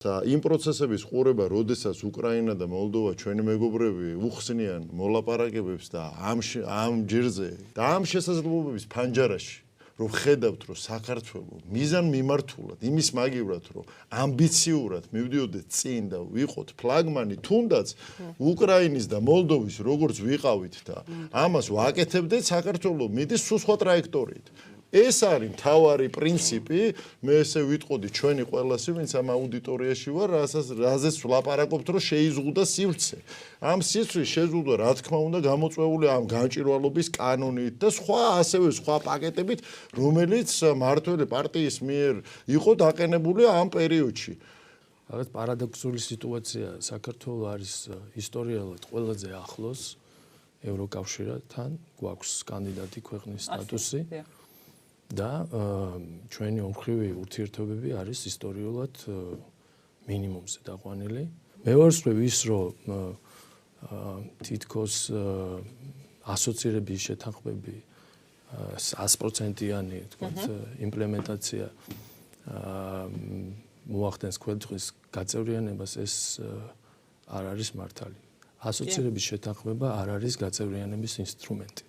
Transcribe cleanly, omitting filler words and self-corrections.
იმ პროცესების ყურება, როდესაც უკრაინა და მოლდოვა ჩვენი მეგობრები უხსნიან მოლაპარაკებებს და ამ ჯერზე და ამ შესაძლებლობების ფანჯარაში რომ ხედავთ, რომ საქართველოს მიზანმიმართულად, იმის მაგივრად, რომ ამბიციურად მივდიოდეთ წინ და ვიყოთ ფლაგმანი, თუნდაც უკრაინის და მოლდოვის როგორც ვიყავით და ამას ვაკეთებდეთ, საქართველოს მიდის სულ სხვა ტრაექტორიით. ეს არის მთავარი პრინციპი, მე ესე ვიტყოდი ჩვენი ყველასი, ვინც ამ აუდიტორიაში ვარ, რაზეც ვლაპარაკობთ, რომ შეიზღუდა სივრცე. ამ სივრცეს შეზღუდვა, რა თქმა უნდა, გამოწვეული ამ განჭირვალობის კანონით და სხვა პაკეტებით, რომელიც მმართველი პარტიის მიერ იყო დაყენებული ამ პერიოდში. რაღაც პარადოქსული სიტუაცია, საქართველოს არის ისტორიულად ყველაზე ახლოს ევროკავშირთან, გვაქვს კანდიდატი ქვეყნის სტატუსი. და ჩვენი ომხრივი ურთიერთობები არის ისტორიულად მინიმუმზე დაყვანილი. მე ვარსკვლავ ის, რომ თითქოს ასოცირების შეთანხმები 100%-იანი თქვათ იმპლემენტაცია მოახდენს ქვეყნის გაწევრიანებას, ეს არ არის მართალი. ასოცირების შეთანხმება არ არის გაწევრიანების ინსტრუმენტი.